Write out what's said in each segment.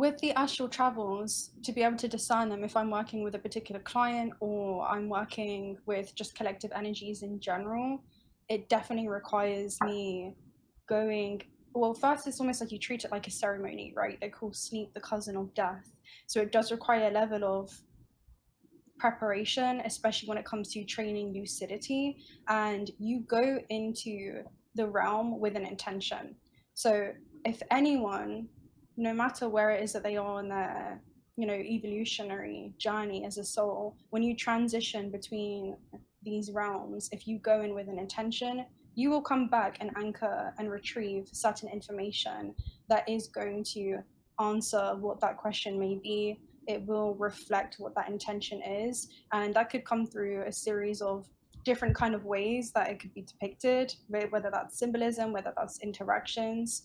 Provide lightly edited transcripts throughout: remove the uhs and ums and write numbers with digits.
with the astral travels, to be able to discern them, if I'm working with a particular client or I'm working with just collective energies in general, it definitely requires me going, well, first it's almost like you treat it like a ceremony, right? They call sleep the cousin of death. So it does require a level of preparation, especially when it comes to training lucidity, and you go into the realm with an intention. So if anyone, no matter where it is that they are on their, you know, evolutionary journey as a soul, when you transition between these realms, if you go in with an intention, you will come back and anchor and retrieve certain information that is going to answer what that question may be. It will reflect what that intention is, and that could come through a series of different kind of ways that it could be depicted, whether that's symbolism, whether that's interactions.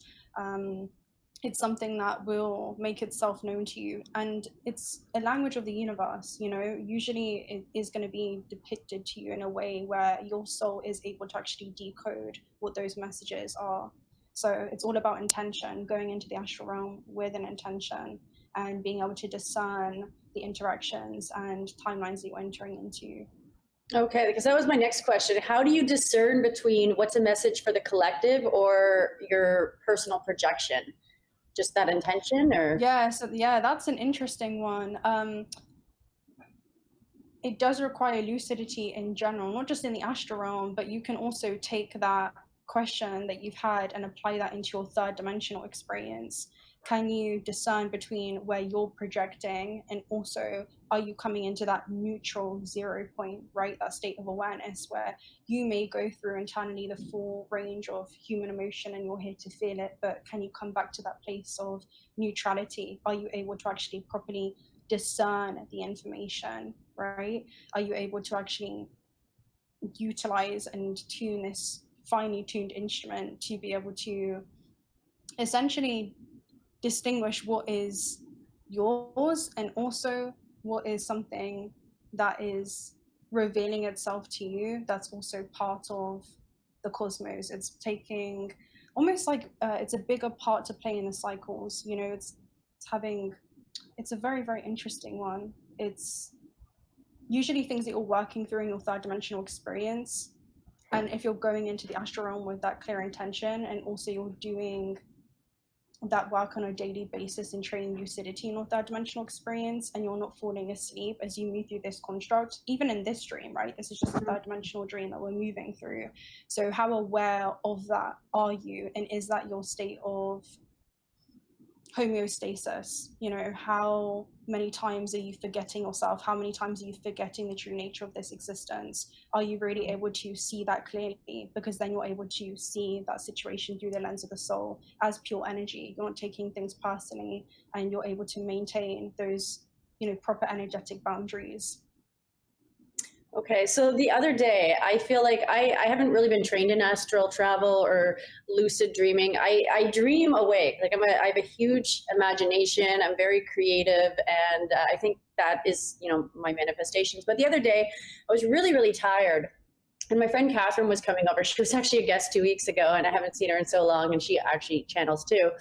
It's something that will make itself known to you, and it's a language of the universe. You know, usually it is going to be depicted to you in a way where your soul is able to actually decode what those messages are. So it's all about intention, going into the astral realm with an intention and being able to discern the interactions and timelines that you're entering into. Okay, because that was my next question. How do you discern between what's a message for the collective or your personal projection? Just that intention, or? Yeah, so yeah, that's an interesting one. It does require lucidity in general, not just in the astral realm, but you can also take that question that you've had and apply that into your third dimensional experience. Can you discern between where you're projecting, and also are you coming into that neutral 0 point, right? That state of awareness where you may go through internally the full range of human emotion and you're here to feel it, but can you come back to that place of neutrality? Are you able to actually properly discern the information, right? Are you able to actually utilize and tune this finely tuned instrument to be able to essentially distinguish what is yours and also what is something that is revealing itself to you that's also part of the cosmos? It's taking almost like it's a bigger part to play in the cycles. You know, it's a very, very interesting one. It's usually things that you're working through in your third dimensional experience, and if you're going into the astral realm with that clear intention, and also you're doing that work on a daily basis in training lucidity in your third dimensional experience, and you're not falling asleep as you move through this construct, even in this dream, right? This is just a third dimensional dream that we're moving through. So how aware of that are you? And is that your state of homeostasis? You know, how many times are you forgetting yourself? How many times are you forgetting the true nature of this existence? Are you really able to see that clearly? Because then you're able to see that situation through the lens of the soul as pure energy. You're not taking things personally, and you're able to maintain those, you know, proper energetic boundaries. Okay, so the other day, I feel like I haven't really been trained in astral travel or lucid dreaming. I dream awake. Like I have a huge imagination. I'm very creative, and I think that is, you know, my manifestations. But the other day, I was really, really tired, and my friend Catherine was coming over. She was actually a guest 2 weeks ago, and I haven't seen her in so long, and she actually channels too.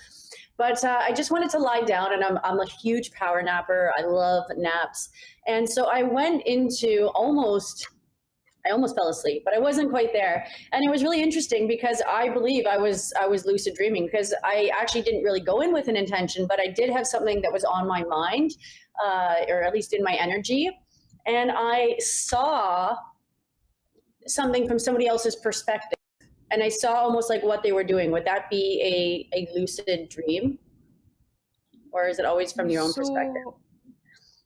But I just wanted to lie down, and I'm a huge power napper. I love naps. And so I went into I almost fell asleep, but I wasn't quite there. And it was really interesting because I believe I was lucid dreaming, because I actually didn't really go in with an intention, but I did have something that was on my mind, or at least in my energy. And I saw something from somebody else's perspective. And I saw almost like what they were doing. Would that be a lucid dream? Or is it always from your own perspective?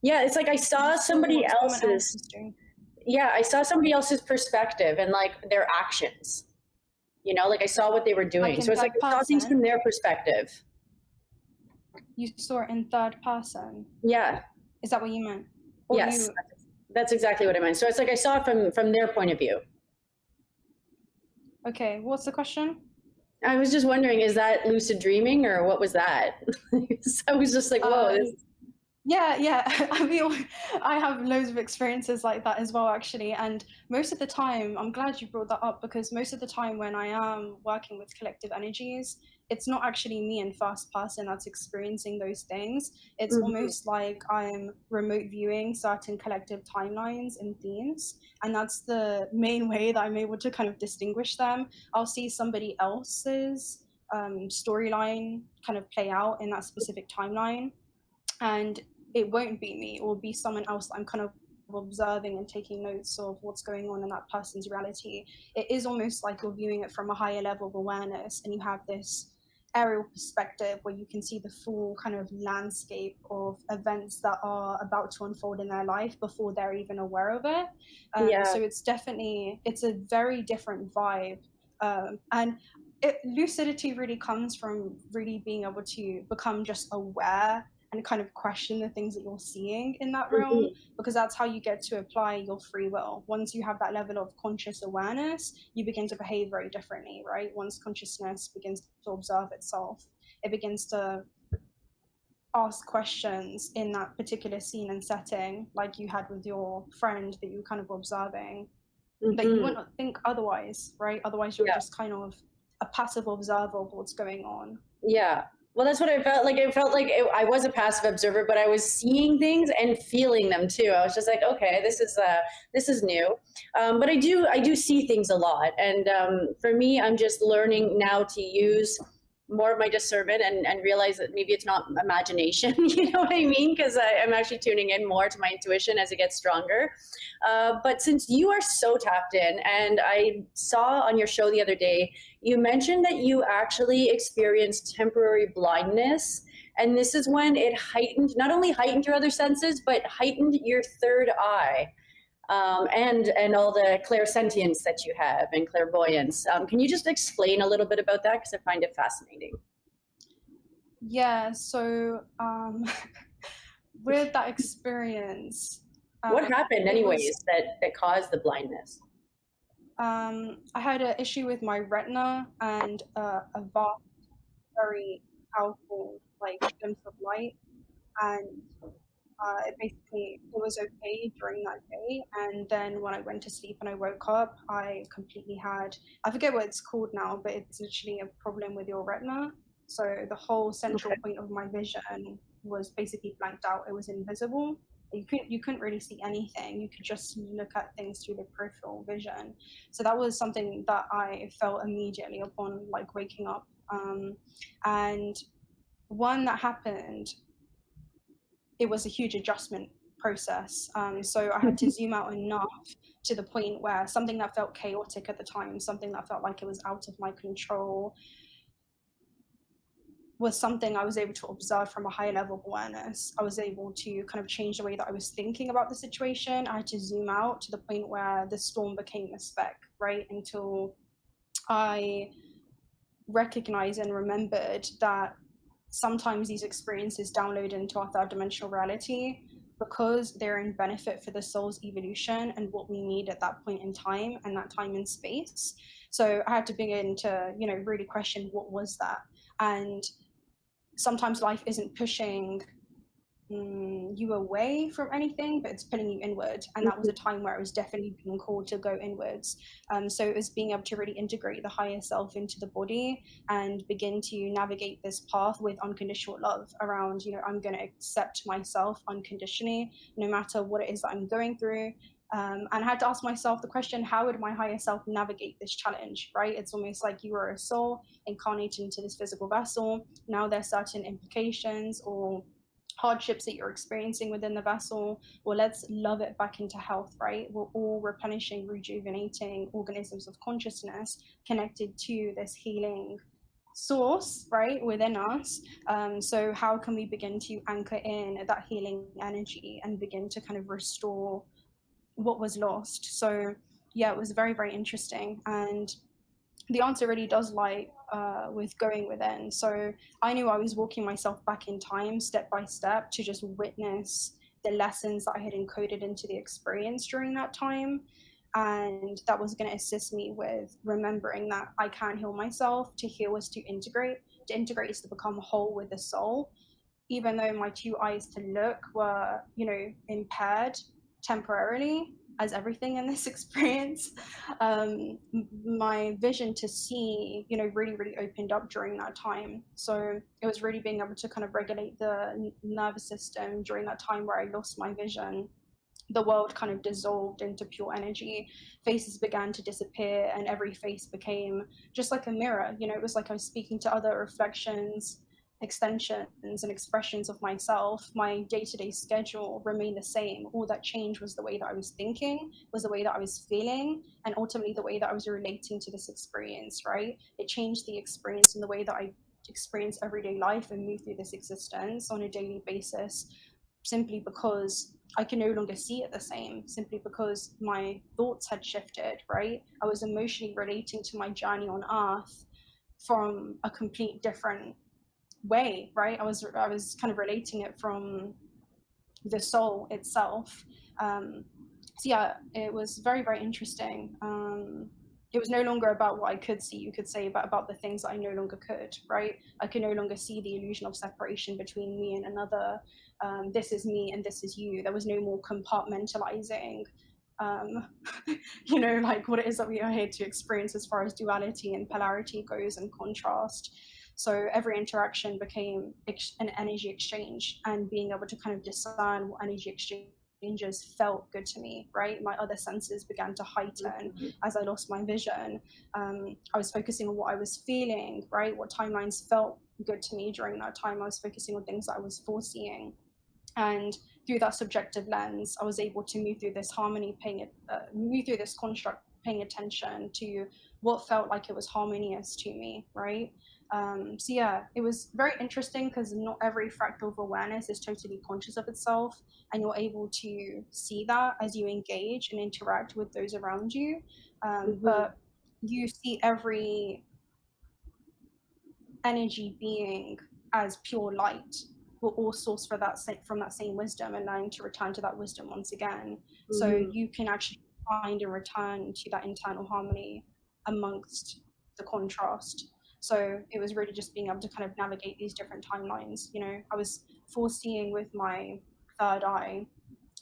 Yeah, it's like I saw somebody else's. Yeah, I saw somebody else's perspective and like their actions. You know, like I saw what they were doing. Like, so it's like I saw things from their perspective. You saw it in third person? Yeah. Is that what you meant? Or yes, that's exactly what I meant. So it's like I saw it from their point of view. Okay, what's the question? I was just wondering, is that lucid dreaming or what was that? I was just like, whoa. Yeah. I mean, I have loads of experiences like that as well, actually. And most of the time, I'm glad you brought that up, because most of the time when I am working with collective energies, it's not actually me in first person that's experiencing those things. It's Hmm. almost like I'm remote viewing certain collective timelines and themes. And that's the main way that I'm able to kind of distinguish them. I'll see somebody else's storyline kind of play out in that specific timeline, and it won't be me. It will be someone else that I'm kind of observing and taking notes of what's going on in that person's reality. It is almost like you're viewing it from a higher level of awareness, and you have this aerial perspective where you can see the full kind of landscape of events that are about to unfold in their life before they're even aware of it. Yeah. So it's a very different vibe. Lucidity really comes from really being able to become just aware and kind of question the things that you're seeing in that realm, Hmm. because that's how you get to apply your free will. Once you have that level of conscious awareness, you begin to behave very differently, right? Once consciousness begins to observe itself, it begins to ask questions in that particular scene and setting, like you had with your friend that you were kind of observing, that you Hmm. wouldn't think otherwise, right? Otherwise you're Yeah. just kind of a passive observer of what's going on. Yeah. Well, that's what I felt like. It felt like I was a passive observer, but I was seeing things and feeling them too. I was just like, okay, this is new. But I do see things a lot, and for me, I'm just learning now to use more of my discernment and realize that maybe it's not imagination. You know what I mean? Because I'm actually tuning in more to my intuition as it gets stronger. But since you are so tapped in, and I saw on your show the other day, you mentioned that you actually experienced temporary blindness. And this is when it heightened, not only heightened your other senses, but heightened your third eye, and all the clairsentience that you have and clairvoyance. Can you just explain a little bit about that? Because I find it fascinating. Yeah, so with that experience, What happened, it was anyways, that caused the blindness? I had an issue with my retina and a vast, very powerful like glimpse of light, and it was okay during that day. And then when I went to sleep and I woke up, I completely had, I forget what it's called now, but it's literally a problem with your retina. So the whole central Okay. point of my vision was basically blanked out. It was invisible. You couldn't really see anything. You could just look at things through the peripheral vision. So that was something that I felt immediately upon like waking up. And one that happened, it was a huge adjustment process. So I had to zoom out enough to the point where something that felt chaotic at the time, something that felt like it was out of my control, was something I was able to observe from a higher level of awareness. I was able to kind of change the way that I was thinking about the situation. I had to zoom out to the point where the storm became a speck, right? Until I recognized and remembered that sometimes these experiences download into our third dimensional reality because they're in benefit for the soul's evolution and what we need at that point in time and that time and space. So I had to begin to, really question what was that. And sometimes life isn't pushing you away from anything, but it's pulling you inward. And that was a time where I was definitely being called to go inwards. So it was being able to really integrate the higher self into the body and begin to navigate this path with unconditional love around, I'm going to accept myself unconditionally, no matter what it is that I'm going through. And I had to ask myself the question, how would my higher self navigate this challenge, right? It's almost like you are a soul incarnated into this physical vessel. Now there's certain implications or hardships that you're experiencing within the vessel. Well, let's love it back into health, right? We're all replenishing, rejuvenating organisms of consciousness connected to this healing source, right, within us. So how can we begin to anchor in that healing energy and begin to kind of restore what was lost? So yeah, it was very, very interesting. And the answer really does lie with going within. So I knew I was walking myself back in time, step by step, to just witness the lessons that I had encoded into the experience during that time. And that was going to assist me with remembering that I can heal myself. To heal is to integrate. To integrate is to become whole with the soul. even though my two eyes to look were, you know, impaired temporarily, as everything in this experience, my vision to see, you know, really, really opened up during that time. So it was really being able to kind of regulate the nervous system during that time where I lost my vision. The world kind of dissolved into pure energy. Faces began to disappear, and every face became just like a mirror. You know, it was like I was speaking to other reflections, extensions, and expressions of myself. My day-to-day schedule remained the same. All that changed was the way that I was thinking, was the way that I was feeling, and ultimately the way that I was relating to this experience, right? It changed the experience and the way that I experience everyday life and move through this existence on a daily basis, simply because I can no longer see it the same, simply because my thoughts had shifted, right? I was emotionally relating to my journey on Earth from a complete different way, right? I was kind of relating it from the soul itself. So yeah, it was very, very interesting. It was no longer about what I could see, you could say, but about the things that I no longer could, right? I could no longer see the illusion of separation between me and another. This is me and this is you. There was no more compartmentalizing, you know, like what it is that we are here to experience as far as duality and polarity goes, and contrast. So every interaction became an energy exchange, and being able to kind of discern what energy exchanges felt good to me, right? My other senses began to heighten as I lost my vision. I was focusing on what I was feeling, right? What timelines felt good to me during that time. I was focusing on things that I was foreseeing. And through that subjective lens, I was able to move through this harmony, move through this construct, paying attention to what felt like it was harmonious to me, right? So yeah, it was very interesting because not every fractal of awareness is totally conscious of itself, and you're able to see that as you engage and interact with those around you. But you see every energy being as pure light. We're all sourced from that same wisdom, and learning to return to that wisdom once again. So you can actually find and return to that internal harmony amongst the contrast. So it was really just being able to kind of navigate these different timelines. You know, I was foreseeing with my third eye,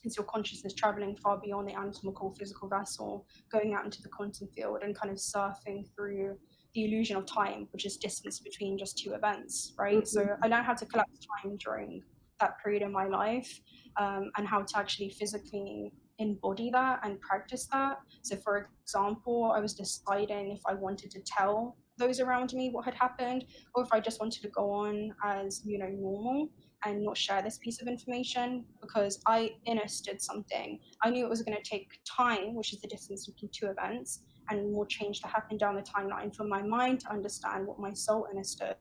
it's your consciousness traveling far beyond the anatomical physical vessel, going out into the quantum field and kind of surfing through the illusion of time, which is distance between just two events, right? So I learned how to collapse time during that period in my life, and how to actually physically embody that and practice that. So for example, I was deciding if I wanted to tell those around me what had happened, or if I just wanted to go on as, you know, normal and not share this piece of information, because I understood something. I knew it was going to take time, which is the distance between two events, and more change to happen down the timeline for my mind to understand what my soul understood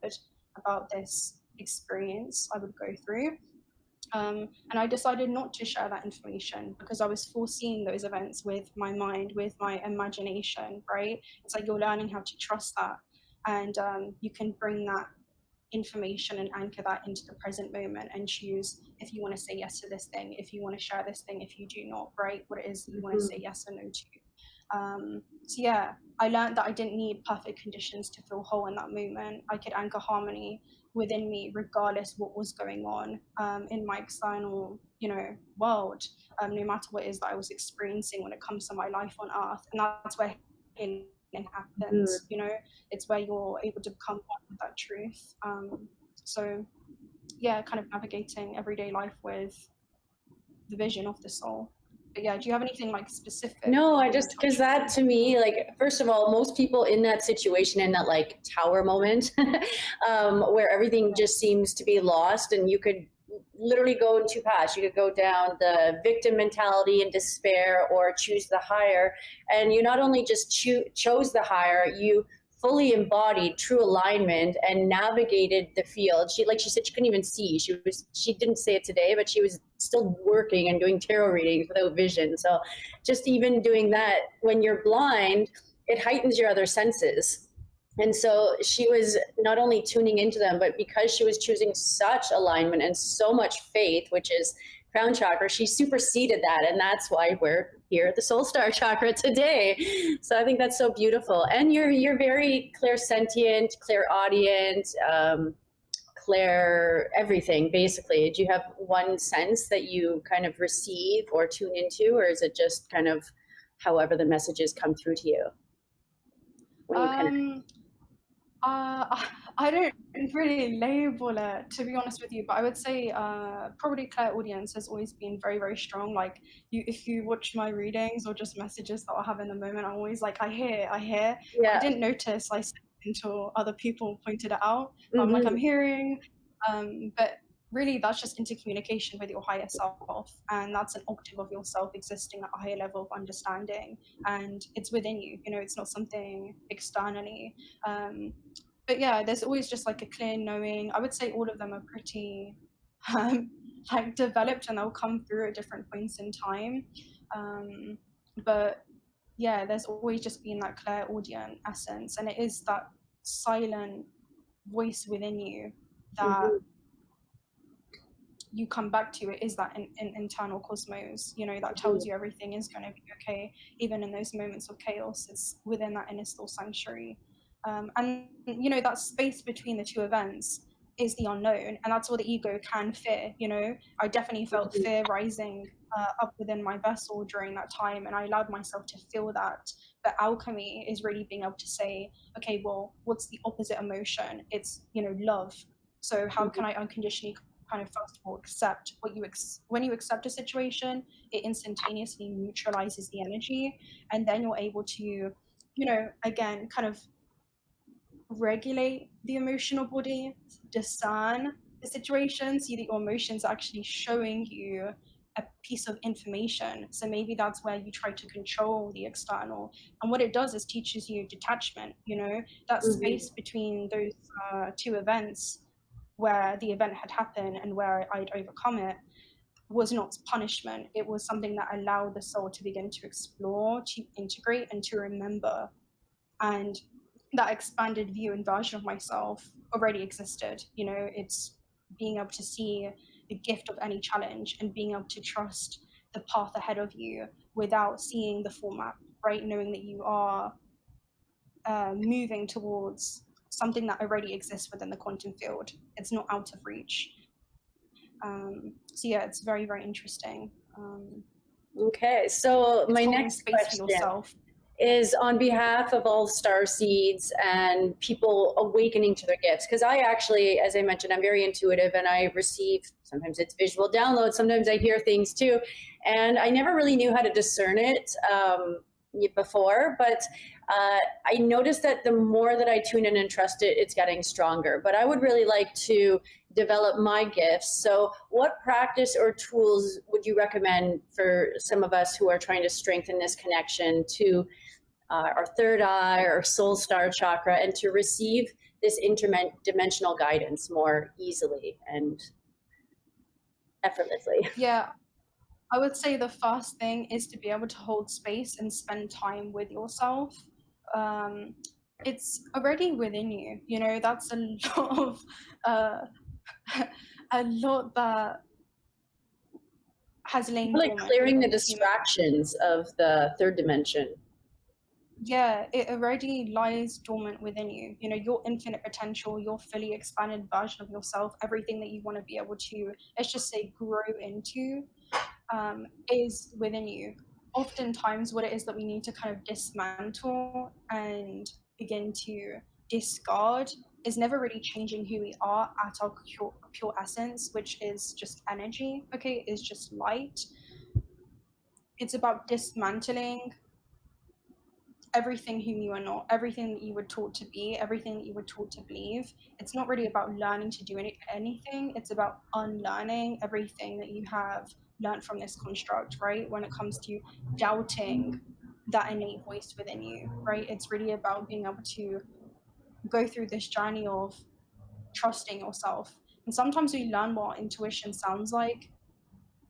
about this experience I would go through. And I decided not to share that information because I was foreseeing those events with my mind, with my imagination, right? It's like you're learning how to trust that. And you can bring that information and anchor that into the present moment and choose if you want to say yes to this thing, if you want to share this thing, if you do not, right? What it is that you want to say yes or no to. So yeah, I learned that I didn't need perfect conditions to feel whole in that moment. I could anchor harmony within me regardless what was going on in my external, you know, world, no matter what it is that I was experiencing when it comes to my life on Earth. And that's where healing happens, you know, it's where you're able to become one with that truth. So yeah, kind of navigating everyday life with the vision of the soul. But yeah, do you have anything like specific? No, I just, because that to me, like, first of all, most people in that situation, in that like tower moment, where everything just seems to be lost, and you could literally go in two paths. You could go down the victim mentality and despair, or choose the higher. And you not only just chose the higher, you fully embodied true alignment and navigated the field. She said, she couldn't even see. She didn't say it today, but she was still working and doing tarot readings without vision. So just even doing that, when you're blind, it heightens your other senses. And so she was not only tuning into them, but because she was choosing such alignment and so much faith, which is crown chakra, she superseded that. And that's why we're here at the Soul Star Chakra today. So I think that's so beautiful. And you're very clairsentient, clairaudient, clair everything, basically? Do you have one sense that you kind of receive or tune into, or is it just kind of however the messages come through to you? When you kind of I don't really label it, to be honest with you, but I would say probably clairaudience has always been very, very strong. Like if you watch my readings or just messages that I have in the moment, I'm always like, I hear. I Yeah. didn't notice until other people pointed it out. But I'm like, I'm Mm-hmm. hearing. But really, that's just intercommunication with your higher self, and that's an octave of yourself existing at a higher level of understanding, and it's within you. You know, it's not something externally. But yeah, there's always just like a clear knowing. I would say all of them are pretty um, like developed, and they'll come through at different points in time. But yeah, there's always just been that clairaudient essence, and it is that silent voice within you that Mm-hmm. you come back to. It is that internal cosmos, you know, that tells you everything is going to be okay, even in those moments of chaos. It's within that inner still sanctuary. And you know, that space between the two events is the unknown, and that's what the ego can fear. You know, I definitely felt Mm-hmm. fear rising up within my vessel during that time, and I allowed myself to feel that. But alchemy is really being able to say, okay, well, what's the opposite emotion? It's, you know, love. So how can I unconditionally kind of first of all accept what when you accept a situation, it instantaneously neutralizes the energy, and then you're able to, you know, again, kind of regulate the emotional body, discern the situation, see that your emotions are actually showing you a piece of information. So maybe that's where you try to control the external. And what it does is teaches you detachment, you know, that Mm-hmm. space between those two events where the event had happened and where I'd overcome it was not punishment. It was something that allowed the soul to begin to explore, to integrate, and to remember. And that expanded view and version of myself already existed. You know, it's being able to see the gift of any challenge and being able to trust the path ahead of you without seeing the full map, right? Knowing that you are moving towards something that already exists within the quantum field. It's not out of reach. So yeah, it's very, very interesting. Okay, so It's my holding next space for question yourself. is on behalf of all star seeds and people awakening to their gifts. Because I actually, as I mentioned, I'm very intuitive and I receive, sometimes it's visual downloads, sometimes I hear things too. And I never really knew how to discern it before, but I noticed that the more that I tune in and trust it, it's getting stronger. But I would really like to develop my gifts. So what practice or tools would you recommend for some of us who are trying to strengthen this connection to our third eye or soul star chakra and to receive this interdimensional guidance more easily and effortlessly? Yeah, I would say the first thing is to be able to hold space and spend time with yourself. Um, it's already within you, you know, that's a lot of, uh, a lot that has lain Like dormant clearing the within this human. distractions of the third dimension. Yeah, it already lies dormant within you. You know, your infinite potential, your fully expanded version of yourself, everything that you want to be able to, let's just say, grow into, is within you. Oftentimes, what it is that we need to kind of dismantle and begin to discard is never really changing who we are at our pure essence, which is just energy, okay, is just light. It's about dismantling everything whom you are not, everything that you were taught to be, everything that you were taught to believe. It's not really about learning to do anything. It's about unlearning everything that you have learned from this construct, right? When it comes to doubting that innate voice within you, right? It's really about being able to go through this journey of trusting yourself. And sometimes we learn what intuition sounds like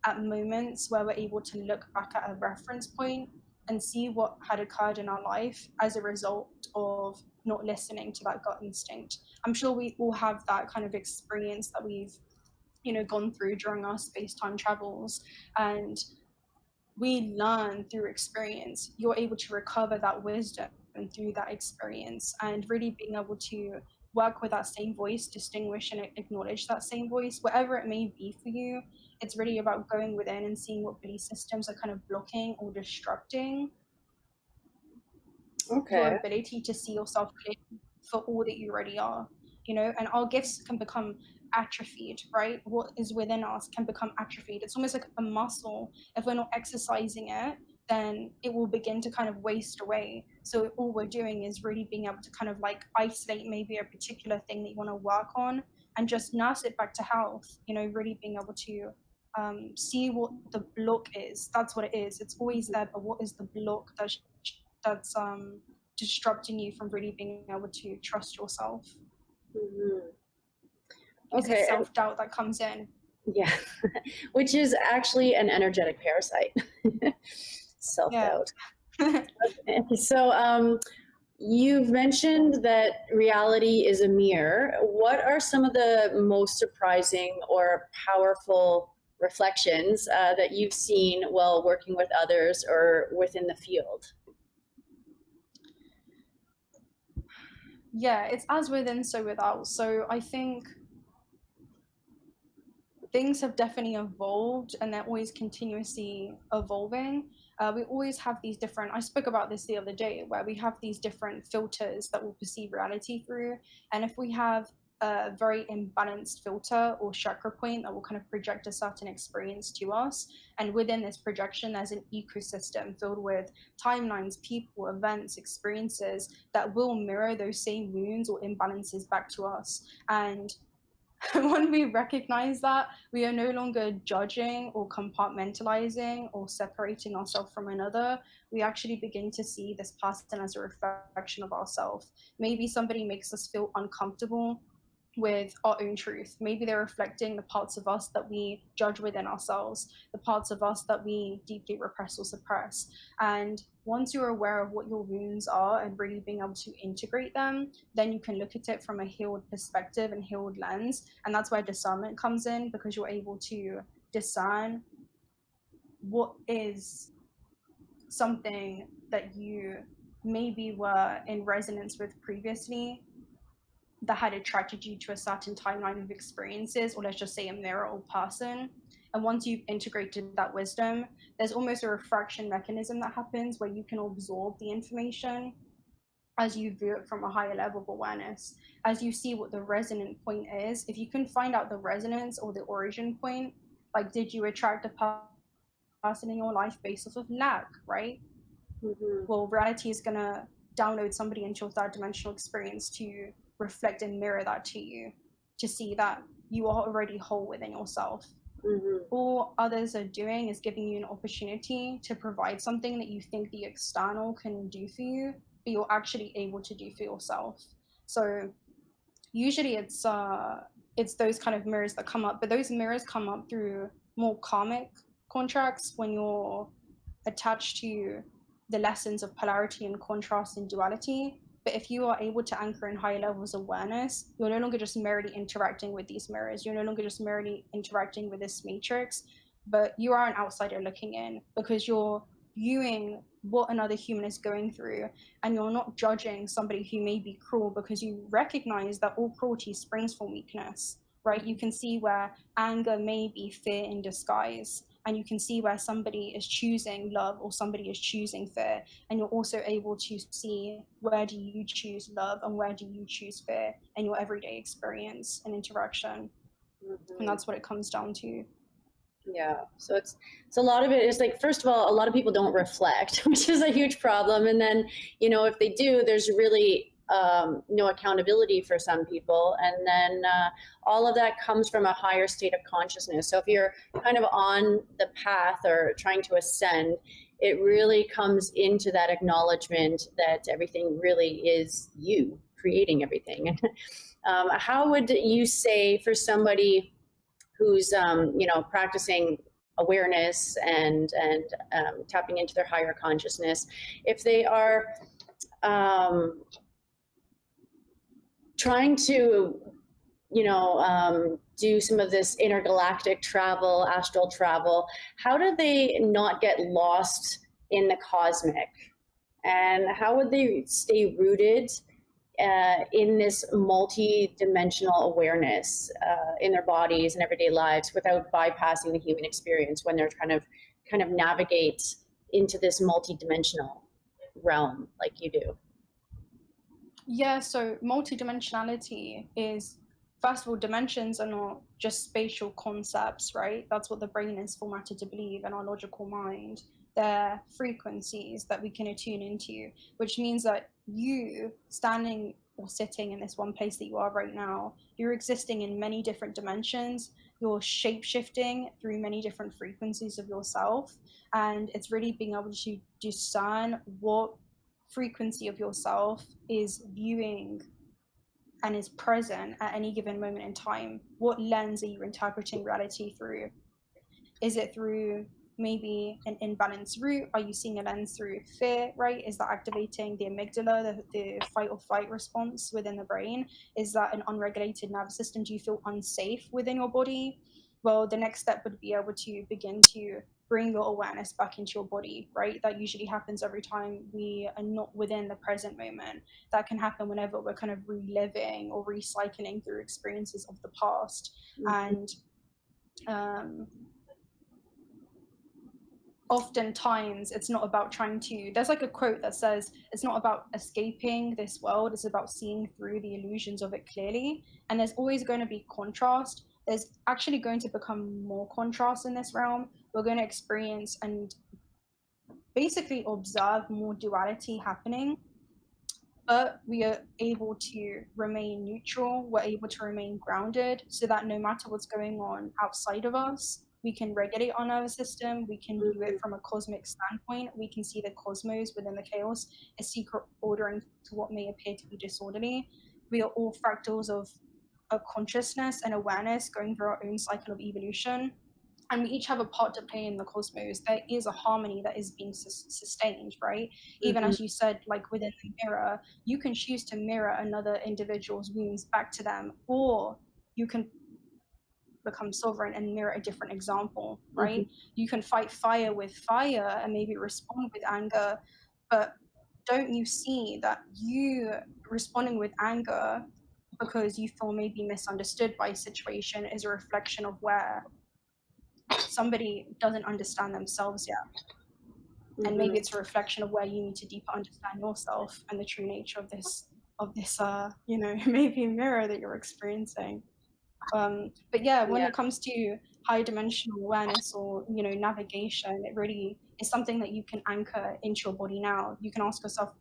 at moments where we're able to look back at a reference point and see what had occurred in our life as a result of not listening to that gut instinct. I'm sure we all have that kind of experience that we've, you know, gone through during our space-time travels, and we learn through experience. You're able to recover that wisdom through that experience and really being able to work with that same voice, distinguish and acknowledge that same voice, whatever it may be for you. It's really about going within and seeing what belief systems are kind of blocking or disrupting your ability to see yourself clearly for all that you already are, and our gifts can become atrophied, right? What is within us can become atrophied. It's almost like a muscle. If we're not exercising it, then it will begin to kind of waste away. So all we're doing is really being able to kind of like isolate maybe a particular thing that you want to work on and just nurse it back to health, really being able to see what the block is. That's what it is. It's always there, but what is the block that's disrupting you from really being able to trust yourself? Because it's self-doubt that comes in. Yeah, which is actually an energetic parasite. Self-doubt. Yeah. So you've mentioned that reality is a mirror. What are some of the most surprising or powerful reflections that you've seen while working with others or within the field? Yeah, it's as within, so without. So I think things have definitely evolved, and they're always continuously evolving. We always have these different, I spoke about this the other day, where we have these different filters that we'll perceive reality through. And if we have a very imbalanced filter or chakra point that will kind of project a certain experience to us, and within this projection there's an ecosystem filled with timelines, people, events, experiences that will mirror those same wounds or imbalances back to us. And when we recognize that, we are no longer judging or compartmentalizing or separating ourselves from another. We actually begin to see this person as a reflection of ourselves. Maybe somebody makes us feel uncomfortable with our own truth. Maybe they're reflecting the parts of us that we judge within ourselves, the parts of us that we deeply repress or suppress. And once you're aware of what your wounds are and really being able to integrate them, then you can look at it from a healed perspective and healed lens. And that's where discernment comes in, because you're able to discern what is something that you maybe were in resonance with previously that had attracted you to a certain timeline of experiences, or let's just say a mirror or person. And once you've integrated that wisdom, there's almost a refraction mechanism that happens where you can absorb the information as you view it from a higher level of awareness. As you see what the resonant point is, if you can find out the resonance or the origin point, like, did you attract a person in your life based off of lack, right? Well, reality is going to download somebody into your third dimensional experience to reflect and mirror that to you, to see that you are already whole within yourself. All others are doing is giving you an opportunity to provide something that you think the external can do for you, but you're actually able to do for yourself. So usually it's those kind of mirrors that come up, but those mirrors come up through more karmic contracts when you're attached to the lessons of polarity and contrast and duality. But if you are able to anchor in higher levels of awareness, you're no longer just merely interacting with these mirrors. You're no longer just merely interacting with this matrix, but you are an outsider looking in, because you're viewing what another human is going through, and you're not judging somebody who may be cruel, because you recognize that all cruelty springs from weakness, right? You can see where anger may be fear in disguise. And you can see where somebody is choosing love or somebody is choosing fear. And you're also able to see, where do you choose love and where do you choose fear in your everyday experience and interaction. And that's what it comes down to. Yeah. So a lot of it is like, first of all, a lot of people don't reflect, which is a huge problem. And then, if they do, there's really no accountability for some people. And then all of that comes from a higher state of consciousness. So if you're kind of on the path or trying to ascend, it really comes into that acknowledgement that everything really is you creating everything. How would you say, for somebody who's practicing awareness and tapping into their higher consciousness, if they are trying to do some of this intergalactic travel, astral travel, how do they not get lost in the cosmic? And how would they stay rooted in this multi-dimensional awareness in their bodies and everyday lives without bypassing the human experience when they're trying to kind of navigate into this multi-dimensional realm like you do? Yeah, so multidimensionality is, first of all, dimensions are not just spatial concepts, right? That's what the brain is formatted to believe in our logical mind. They're frequencies that we can attune into, which means that you standing or sitting in this one place that you are right now, you're existing in many different dimensions. You're shape shifting through many different frequencies of yourself. And it's really being able to discern what frequency of yourself is viewing and is present at any given moment in time. What lens are you interpreting reality through? Is it through maybe an imbalanced route? Are you seeing a lens through fear, right? Is that activating the amygdala, the fight or flight response within the brain? Is that an unregulated nervous system? Do you feel unsafe within your body? Well, the next step would be able to begin to bring your awareness back into your body, right? That usually happens every time we are not within the present moment. That can happen whenever we're kind of reliving or recycling through experiences of the past. And oftentimes it's not about trying to, there's like a quote that says it's not about escaping this world, it's about seeing through the illusions of it clearly. And there's always going to be contrast. There's actually going to become more contrast in this realm. We're going to experience and basically observe more duality happening, but we are able to remain neutral, we're able to remain grounded, so that no matter what's going on outside of us, we can regulate our nervous system, we can view it from a cosmic standpoint, we can see the cosmos within the chaos, a secret ordering to what may appear to be disorderly. We are all fractals of consciousness and awareness going through our own cycle of evolution. And we each have a part to play in the cosmos. There is a harmony that is being sustained, right? Even as you said, like within the mirror, you can choose to mirror another individual's wounds back to them, or you can become sovereign and mirror a different example, right? You can fight fire with fire and maybe respond with anger, but don't you see that you responding with anger because you feel maybe misunderstood by a situation is a reflection of where somebody doesn't understand themselves yet, and maybe it's a reflection of where you need to deeper understand yourself and the true nature of this maybe mirror that you're experiencing. But yeah, when it comes to high dimensional awareness or navigation, it really is something that you can anchor into your body now. You can ask yourself,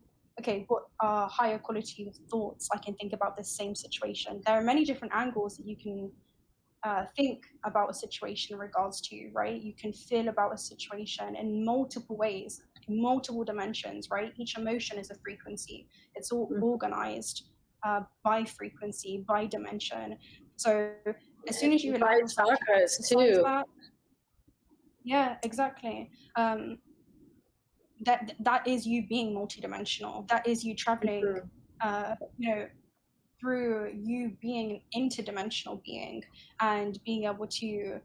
okay, what are higher quality thoughts I can think about this same situation? There are many different angles that you can think about a situation in regards to, right? You can feel about a situation in multiple ways, in multiple dimensions, right? Each emotion is a frequency. It's all organized by frequency, by dimension. So as soon as you allow yourself to exercise that, yeah, exactly. That is you being multidimensional. That is you traveling, through you being an interdimensional being and being able to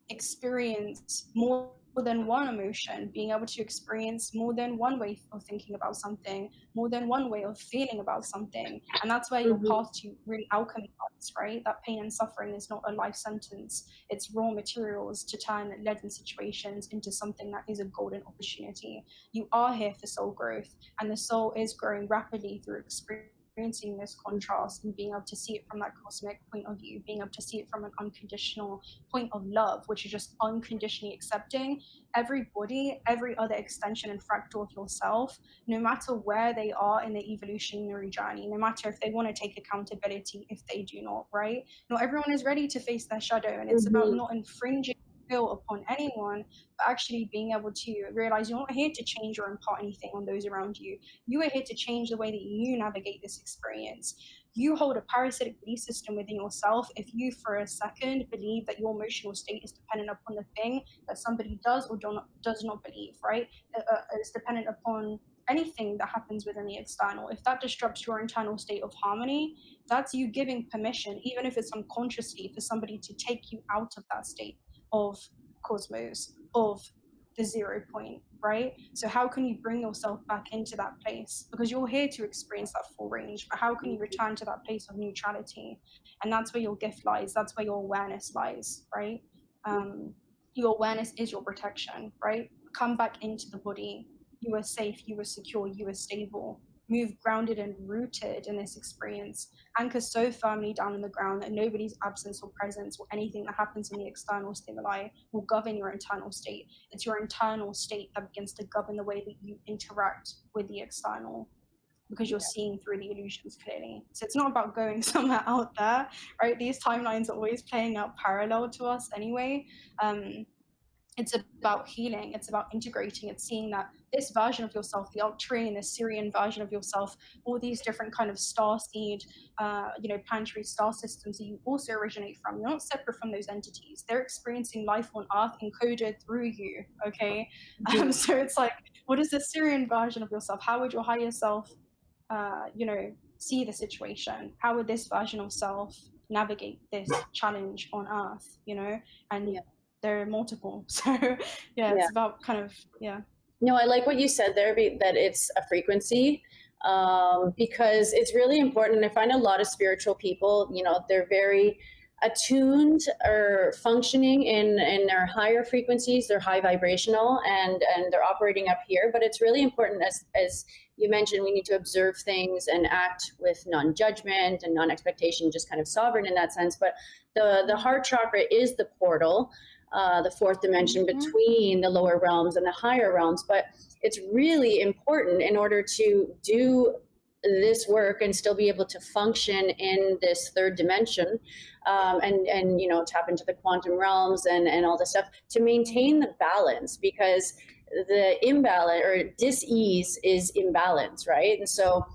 experience more than one emotion, being able to experience more than one way of thinking about something, more than one way of feeling about something. And that's where your path to really alchemy lies, right? That pain and suffering is not a life sentence. It's raw materials to turn leaden situations into something that is a golden opportunity. You are here for soul growth, and the soul is growing rapidly through experiencing this contrast and being able to see it from that cosmic point of view, being able to see it from an unconditional point of love, which is just unconditionally accepting everybody, every other extension and fractal of yourself, no matter where they are in the evolutionary journey, no matter if they want to take accountability, if they do not, right? Not everyone is ready to face their shadow, and it's about not infringing upon anyone, but actually being able to realize you're not here to change or impart anything on those around you. You are here to change the way that you navigate this experience. You hold a parasitic belief system within yourself if you for a second believe that your emotional state is dependent upon the thing that somebody does or does not believe, right? It's dependent upon anything that happens within the external. If that disrupts your internal state of harmony, that's you giving permission, even if it's unconsciously, for somebody to take you out of that state of cosmos, of the 0 point, right? So how can you bring yourself back into that place? Because you're here to experience that full range, but how can you return to that place of neutrality? And that's where your gift lies. That's where your awareness lies, right? Your awareness is your protection, right? Come back into the body. You are safe, you are secure, you are stable. Move grounded and rooted in this experience. Anchor so firmly down in the ground that nobody's absence or presence or anything that happens in the external stimuli will govern your internal state. It's your internal state that begins to govern the way that you interact with the external, because you're seeing through the illusions clearly. So it's not about going somewhere out there, right? These timelines are always playing out parallel to us anyway. It's about healing. It's about integrating. It's seeing that this version of yourself, the Arcturian, the Syrian version of yourself, all these different kind of starseed, planetary star systems that you also originate from. You're not separate from those entities. They're experiencing life on Earth encoded through you. Okay, so it's like, what is the Syrian version of yourself? How would your higher self, see the situation? How would this version of self navigate this challenge on Earth? And there are multiple. So it's about kind of, No, I like what you said there, that it's a frequency, because it's really important. I find a lot of spiritual people, they're very attuned or functioning in their higher frequencies. They're high vibrational and they're operating up here. But it's really important, as you mentioned, we need to observe things and act with non-judgment and non-expectation, just kind of sovereign in that sense. But the heart chakra is the portal, the fourth dimension between the lower realms and the higher realms. But it's really important in order to do this work and still be able to function in this third dimension, and tap into the quantum realms and all this stuff, to maintain the balance, because the imbalance or dis-ease is imbalance, right? And so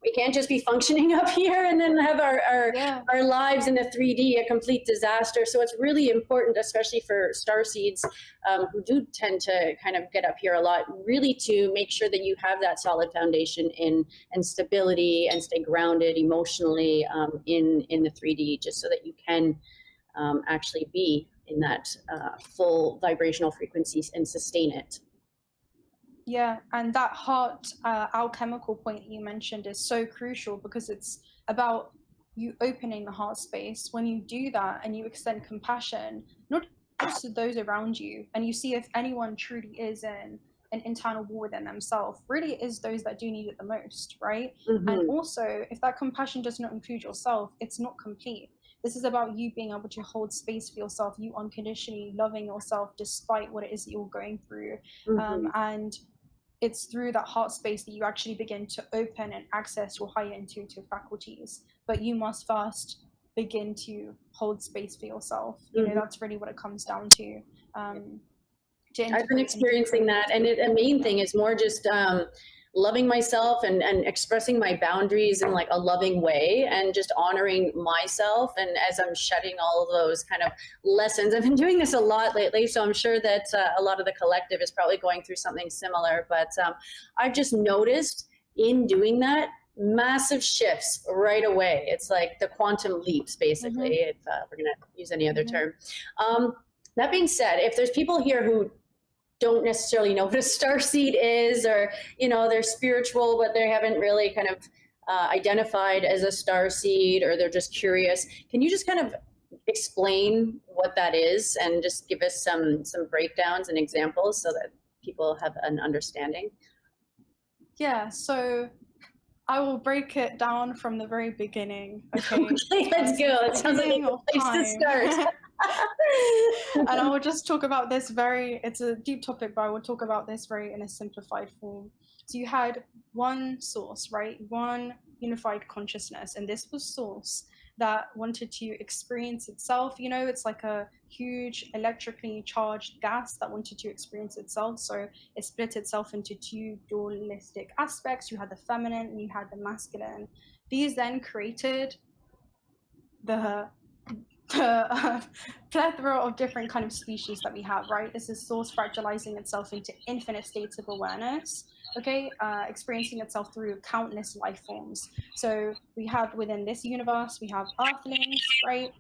we can't just be functioning up here and then have our lives in the 3D a complete disaster. So it's really important, especially for starseeds who do tend to kind of get up here a lot, really to make sure that you have that solid foundation and stability and stay grounded emotionally in the 3D, just so that you can actually be in that full vibrational frequencies and sustain it. Yeah, and that heart alchemical point that you mentioned is so crucial, because it's about you opening the heart space. When you do that and you extend compassion, not just to those around you, and you see if anyone truly is in an internal war within themselves, really it is those that do need it the most, right? And also, if that compassion does not include yourself, it's not complete. This is about you being able to hold space for yourself, you unconditionally loving yourself despite what it is that you're going through. And it's through that heart space that you actually begin to open and access your higher intuitive faculties. But you must first begin to hold space for yourself. That's really what it comes down to. I've been experiencing that. And the main thing is more just loving myself and expressing my boundaries in like a loving way, and just honoring myself. And as I'm shedding all of those kind of lessons, I've been doing this a lot lately, so I'm sure that a lot of the collective is probably going through something similar. But I've just noticed in doing that, massive shifts right away. It's like the quantum leaps, basically, if we're going to use any other term. That being said, if there's people here who don't necessarily know what a starseed is, or they're spiritual but they haven't really kind of identified as a starseed, or they're just curious, can you just kind of explain what that is and just give us some breakdowns and examples so that people have an understanding? Yeah, so I will break it down from the very beginning. Okay, let's go. It sounds like a place to start. And I will just talk about this it's a deep topic, but I will talk about this very in a simplified form. So you had one source, right? One unified consciousness, and this was source that wanted to experience itself. It's like a huge electrically charged gas that wanted to experience itself. So it split itself into two dualistic aspects. You had the feminine and you had the masculine. These then created the plethora of different kind of species that we have, right? This is source fractalizing itself into infinite states of awareness, experiencing itself through countless life forms. So we have within this universe, we have earthlings, right?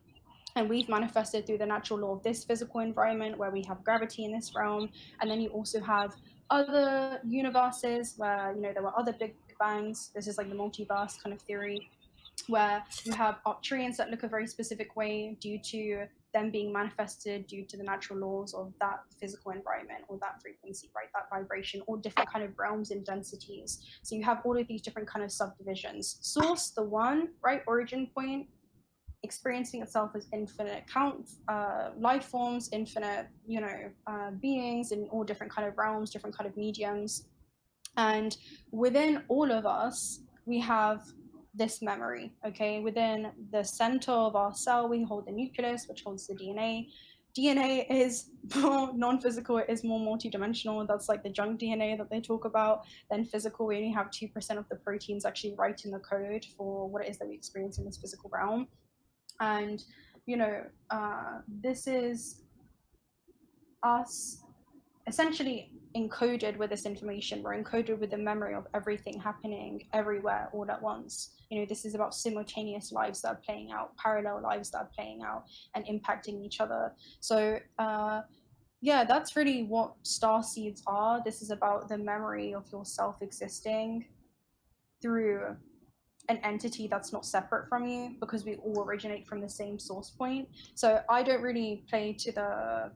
And we've manifested through the natural law of this physical environment where we have gravity in this realm. And then you also have other universes where, you know, there were other big bangs. This is like the multiverse kind of theory, where you have Arcturians that look a very specific way due to them being manifested due to the natural laws of that physical environment or that frequency, right? That vibration, or different kind of realms and densities. So you have all of these different kind of subdivisions. Source, the one, right? Origin point, experiencing itself as infinite life forms, infinite, you know, beings in all different kind of realms, different kind of mediums. And within all of us, we have this memory, okay? Within the center of our cell, we hold the nucleus, which holds the DNA. DNA is more non-physical, it is more multidimensional. That's like the junk DNA that they talk about. Then physical, we only have 2% of the proteins actually right in the code for what it is that we experience in this physical realm. And, you know, this is us essentially encoded with this information. We're encoded with the memory of everything happening everywhere all at once. You know, this is about simultaneous lives that are playing out, parallel lives that are playing out and impacting each other. So yeah, that's really what starseeds are. This is about the memory of yourself existing through an entity that's not separate from you, because we all originate from the same source point. So I don't really play to the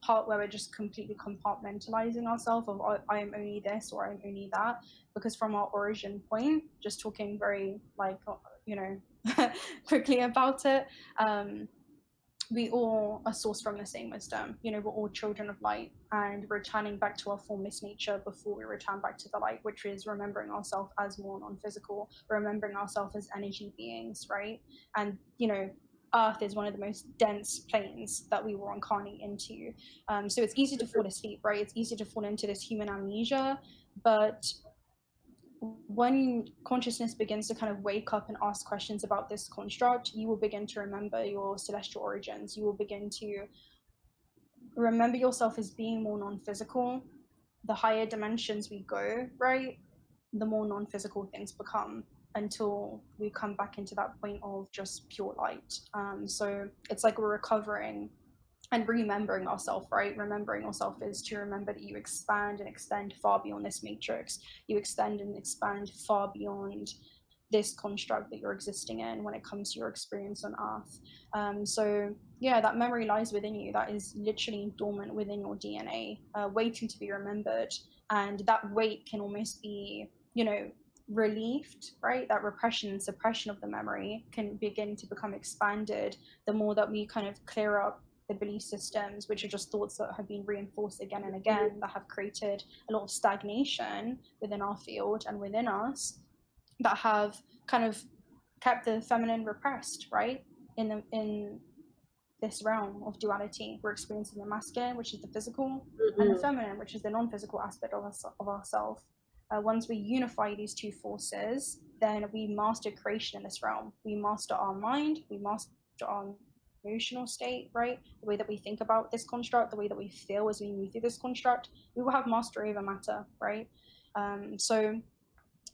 part where we're just completely compartmentalizing ourselves of I am only this or I'm only that, because from our origin point, just talking very like, you know, quickly about it, we all are sourced from the same wisdom. You know, we're all children of light and returning back to our formless nature before we return back to the light, which is remembering ourselves as more non-physical, remembering ourselves as energy beings, right? And, you know, Earth is one of the most dense planes that we were incarnating into. So it's easy to fall asleep, right? It's easy to fall into this human amnesia, but when consciousness begins to kind of wake up and ask questions about this construct, you will begin to remember your celestial origins. You will begin to remember yourself as being more non-physical. The higher dimensions we go, right, the more non-physical things become, until we come back into that point of just pure light. So it's like we're recovering and remembering ourselves, right? Remembering yourself is to remember that you expand and extend far beyond this matrix. You extend and expand far beyond this construct that you're existing in when it comes to your experience on Earth. So yeah, that memory lies within you. That is literally dormant within your DNA, waiting to be remembered. And that weight can almost be, you know, relieved, right? That repression and suppression of the memory can begin to become expanded the more that we kind of clear up the belief systems, which are just thoughts that have been reinforced again and again, that have created a lot of stagnation within our field and within us, that have kind of kept the feminine repressed, right? In this realm of duality, we're experiencing the masculine, which is the physical, and the feminine, which is the non-physical aspect of ourselves. Once we unify these two forces, then we master creation in this realm. We master our mind, we master our emotional state, right? The way that we think about this construct, the way that we feel as we move through this construct, we will have mastery over matter, right? So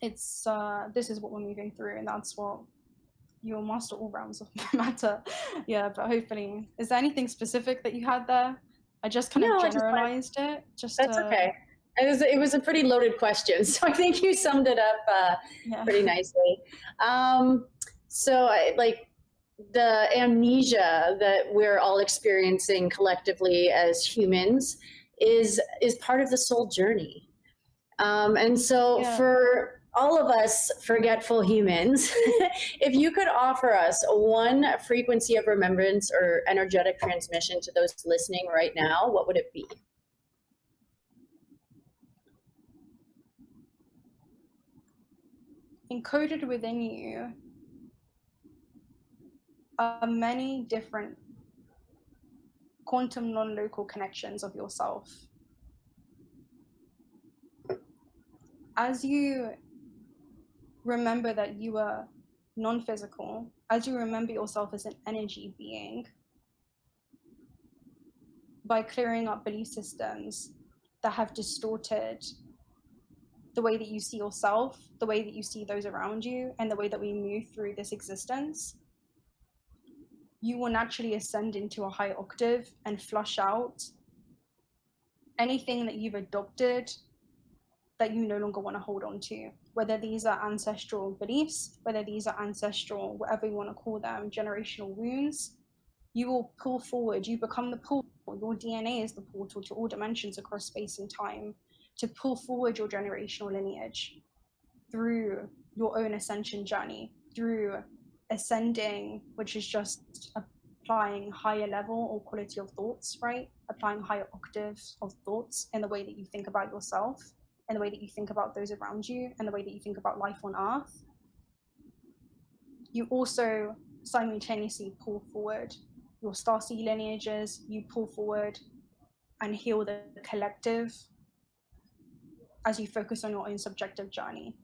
it's this is what we're moving through, and that's what you'll master all realms of matter. Yeah, but hopefully, is there anything specific that you had there? I just kind of generalized it. Just that's okay. It was a pretty loaded question, so I think you summed it up pretty nicely. So like the amnesia that we're all experiencing collectively as humans is part of the soul journey. And so for all of us forgetful humans, if you could offer us one frequency of remembrance or energetic transmission to those listening right now, what would it be? Encoded within you are many different quantum non-local connections of yourself. As you remember that you are non-physical, as you remember yourself as an energy being, by clearing up belief systems that have distorted the way that you see yourself, the way that you see those around you, and the way that we move through this existence, you will naturally ascend into a higher octave and flush out anything that you've adopted that you no longer want to hold on to, whether these are ancestral beliefs, whether these are ancestral, whatever you want to call them, generational wounds. You will pull forward, you become the portal. Your DNA is the portal to all dimensions across space and time, to pull forward your generational lineage through your own ascension journey, through ascending, which is just applying higher level or quality of thoughts, right? Applying higher octaves of thoughts in the way that you think about yourself, in the way that you think about those around you, and the way that you think about life on Earth. You also simultaneously pull forward your starseed lineages, you pull forward and heal the collective as you focus on your own subjective journey.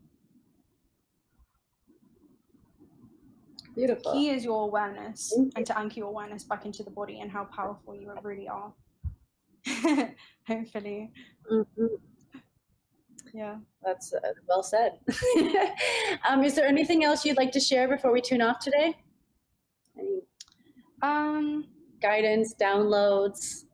Beautiful. Key is your awareness, and to anchor your awareness back into the body and how powerful you really are. Hopefully. Mm-hmm. Yeah. That's well said. Is there anything else you'd like to share before we tune off today? Any guidance, downloads?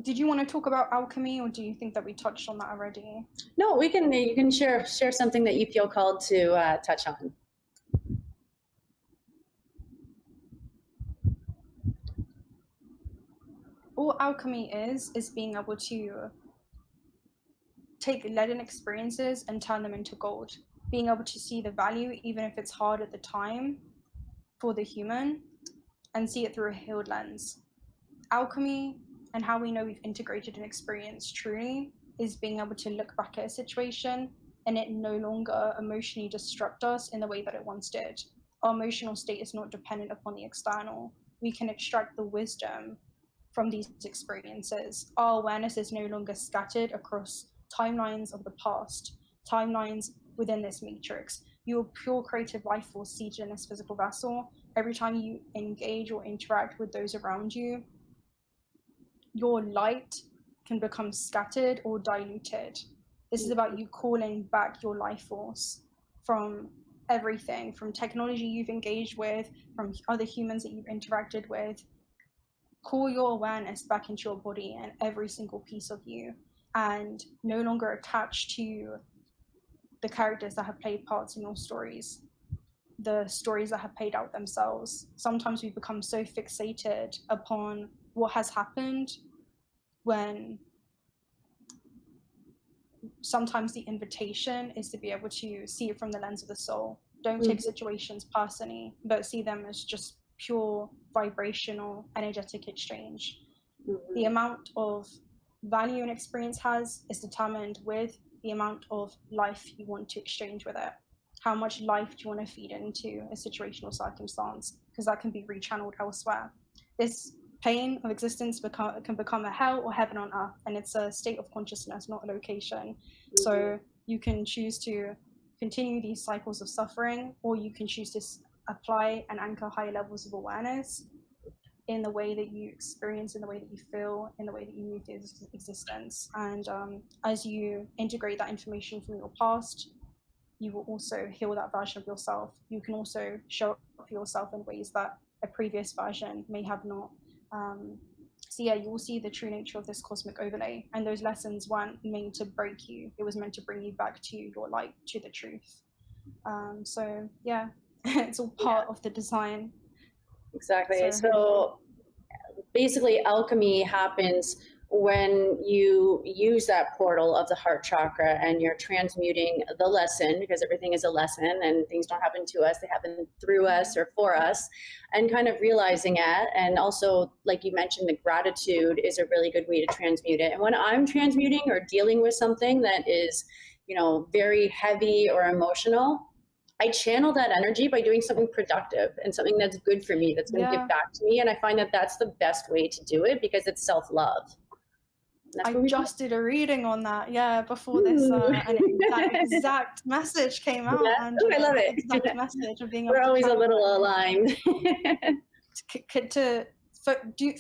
Did you want to talk about alchemy, or do you think that we touched on that already? No, you can share something that you feel called to touch on. All alchemy is being able to take leaden experiences and turn them into gold. Being able to see the value, even if it's hard at the time for the human, and see it through a healed lens. Alchemy, and how we know we've integrated an experience truly, is being able to look back at a situation and it no longer emotionally disrupt us in the way that it once did. Our emotional state is not dependent upon the external. We can extract the wisdom from these experiences. Our awareness is no longer scattered across timelines of the past, timelines within this matrix. Your pure creative life force seated in this physical vessel. Every time you engage or interact with those around you, your light can become scattered or diluted. This is about you calling back your life force from everything, from technology you've engaged with, from other humans that you've interacted with. Call your awareness back into your body and every single piece of you, and no longer attached to the characters that have played parts in your stories, the stories that have played out themselves. Sometimes we become so fixated upon what has happened, when sometimes the invitation is to be able to see it from the lens of the soul. Don't take situations personally, but see them as just pure vibrational, energetic exchange. The amount of value an experience has is determined with the amount of life you want to exchange with it. How much life do you want to feed into a situational circumstance? Because that can be rechanneled elsewhere. This plane of existence can become a hell or heaven on earth, and it's a state of consciousness, not a location. So you can choose to continue these cycles of suffering, or you can choose to apply and anchor higher levels of awareness in the way that you experience, in the way that you feel, in the way that you move through existence. And as you integrate that information from your past, you will also heal that version of yourself. You can also show up for yourself in ways that a previous version may have not. So yeah, you will see the true nature of this cosmic overlay, and those lessons weren't meant to break you. It was meant to bring you back to your light, to the truth. So yeah, it's all part of the design. Exactly. So basically alchemy happens when you use that portal of the heart chakra and you're transmuting the lesson, because everything is a lesson and things don't happen to us, they happen through us or for us, and kind of realizing it. And also, like you mentioned, the gratitude is a really good way to transmute it. And when I'm transmuting or dealing with something that is, very heavy or emotional, I channel that energy by doing something productive and something that's good for me, that's going to give back to me. And I find that that's the best way to do it, because it's self-love. I just did a reading on that, before this, and that exact message came out. Yeah. Angela, I love it. Exact message of being able We're always a little aligned. to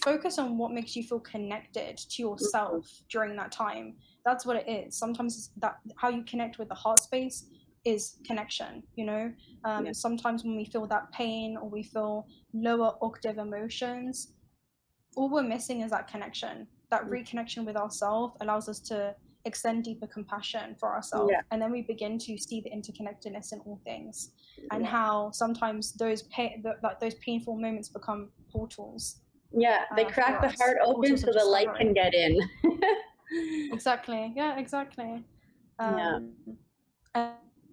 focus on what makes you feel connected to yourself during that time. That's what it is. Sometimes it's that how you connect with the heart space is connection, you know. Sometimes when we feel that pain or we feel lower octave emotions, all we're missing is that connection. That reconnection with ourselves allows us to extend deeper compassion for ourselves, and then we begin to see the interconnectedness in all things, and how sometimes those painful moments become portals. They crack the heart open so the light can get in. Exactly. Exactly.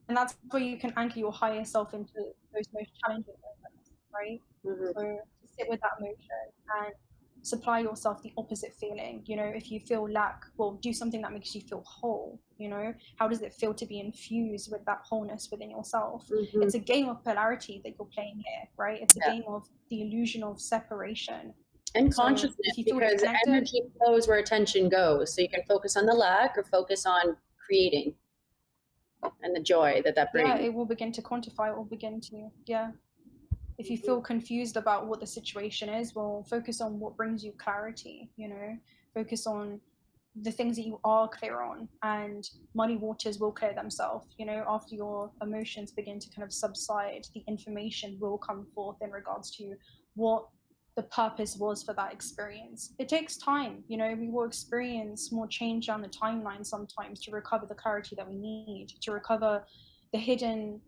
And that's where you can anchor your higher self into those most challenging moments, right? So to sit with that emotion and supply yourself the opposite feeling. You know, if you feel lack, well, do something that makes you feel whole. You know, how does it feel to be infused with that wholeness within yourself? It's a game of polarity that you're playing here, right? It's a game of the illusion of separation and consciousness, because energy flows where attention goes. So you can focus on the lack or focus on creating and the joy that brings. It will begin to quantify. It will begin to if you feel confused about what the situation is, well, focus on what brings you clarity. You know, focus on the things that you are clear on, and muddy waters will clear themselves. You know, after your emotions begin to kind of subside, the information will come forth in regards to what the purpose was for that experience. It takes time. You know, we will experience more change on the timeline sometimes to recover the clarity that we need, to recover the hidden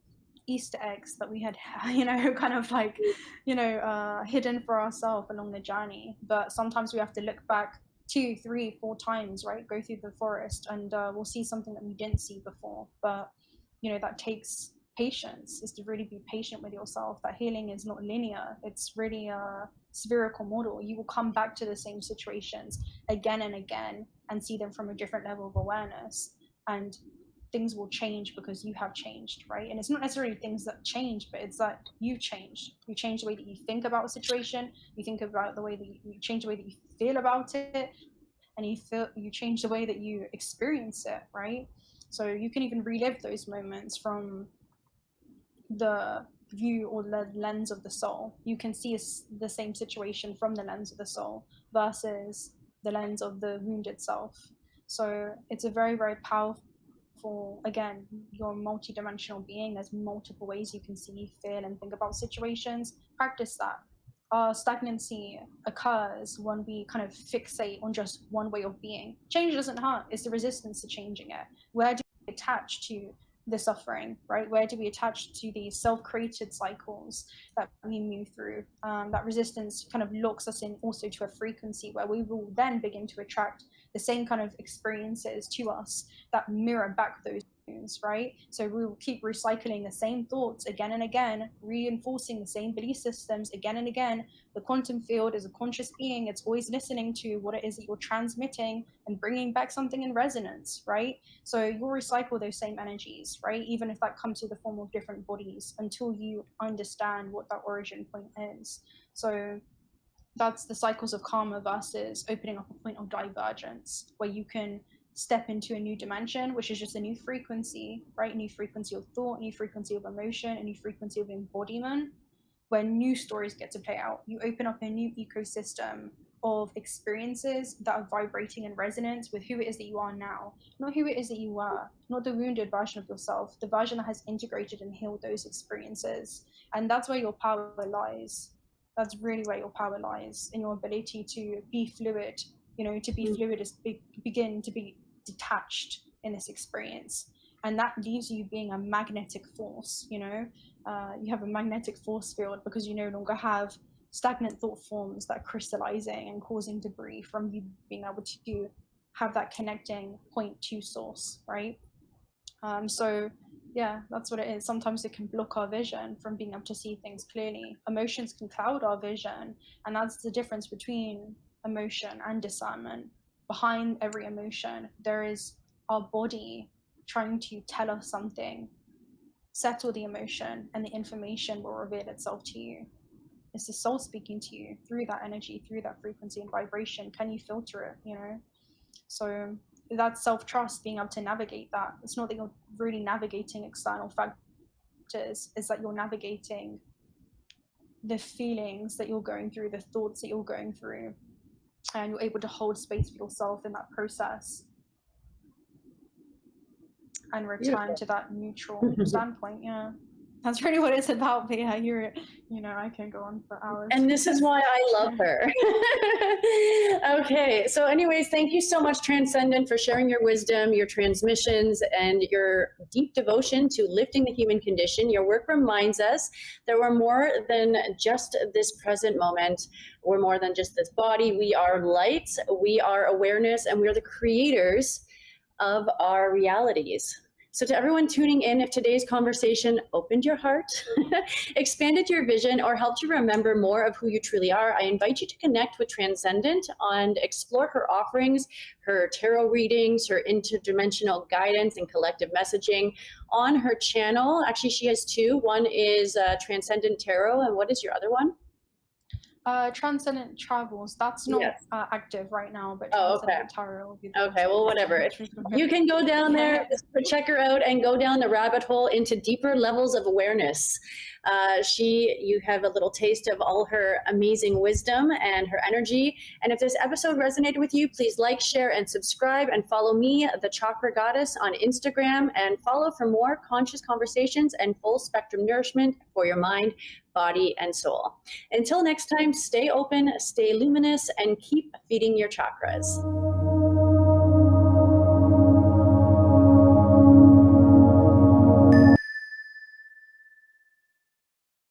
Easter eggs that we had, you know, kind of like, you know, hidden for ourselves along the journey. But sometimes we have to look back 2, 3, 4 times, right? Go through the forest, and we'll see something that we didn't see before. But, you know, that takes patience, is to really be patient with yourself. That healing is not linear. It's really a spherical model. You will come back to the same situations again and again and see them from a different level of awareness. And things will change because you have changed, right? And it's not necessarily things that change, but it's that you changed. You change the way that you think about a situation. You think about the way that you change the way that you feel about it, and you change the way that you experience it, right? So you can even relive those moments from the view or the lens of the soul. You can see the same situation from the lens of the soul versus the lens of the wounded self. So it's a very, very powerful, again, you're a multi-dimensional being. There's multiple ways you can see, feel, and think about situations. Practice that. Stagnancy occurs when we kind of fixate on just one way of being. Change doesn't hurt. It's the resistance to changing it. Where do we attach to the suffering, right? Where do we attach to these self-created cycles that we move through? That resistance kind of locks us in also to a frequency where we will then begin to attract the same kind of experiences to us that mirror back those wounds, right? So we will keep recycling the same thoughts again and again, reinforcing the same belief systems again and again. The quantum field is a conscious being. It's always listening to what it is that you're transmitting and bringing back something in resonance, right? So you'll recycle those same energies, right? Even if that comes to the form of different bodies, until you understand what that origin point is. So that's the cycles of karma versus opening up a point of divergence, where you can step into a new dimension, which is just a new frequency, right? A new frequency of thought, a new frequency of emotion, a new frequency of embodiment, where new stories get to play out. You open up a new ecosystem of experiences that are vibrating in resonance with who it is that you are now, not who it is that you were, not the wounded version of yourself, the version that has integrated and healed those experiences. And that's where your power lies. That's really where your power lies, in your ability to be fluid. You know, to be fluid is begin to be detached in this experience. And that leaves you being a magnetic force, you know. You have a magnetic force field because you no longer have stagnant thought forms that are crystallizing and causing debris from you being able to have that connecting point to source, right? So yeah, that's what it is. Sometimes it can block our vision from being able to see things clearly. Emotions can cloud our vision, and that's the difference between emotion and discernment. Behind every emotion, there is our body trying to tell us something. Settle the emotion, and the information will reveal itself to you. It's the soul speaking to you through that energy, through that frequency and vibration. Can you filter it, you know? So that's self-trust, being able to navigate that. It's not that you're really navigating external factors, it's that you're navigating the feelings that you're going through, the thoughts that you're going through, and you're able to hold space for yourself in that process and return Beautiful. to that neutral standpoint. Yeah, that's really what it's about. But yeah, I can go on for hours. And this is why I love her. Okay, so anyways, thank you so much, Transcendent, for sharing your wisdom, your transmissions, and your deep devotion to lifting the human condition. Your work reminds us that we're more than just this present moment. We're more than just this body. We are light, we are awareness, and we're the creators of our realities. So to everyone tuning in, if today's conversation opened your heart, expanded your vision, or helped you remember more of who you truly are, I invite you to connect with Transcendent and explore her offerings, her tarot readings, her interdimensional guidance and collective messaging on her channel. Actually, she has two. One is Transcendent Tarot, and what is your other one? Transcendent Travels. That's not active right now, but Transcendent Tarot will be the okay, well, whatever. You can go down there, check her out, and go down the rabbit hole into deeper levels of awareness. You have a little taste of all her amazing wisdom and her energy. And if this episode resonated with you, please like, share, and subscribe, and follow me, the Chakra Goddess, on Instagram, and follow for more conscious conversations and full spectrum nourishment for your mind, body, and soul. Until next time, stay open, stay luminous, and keep feeding your chakras.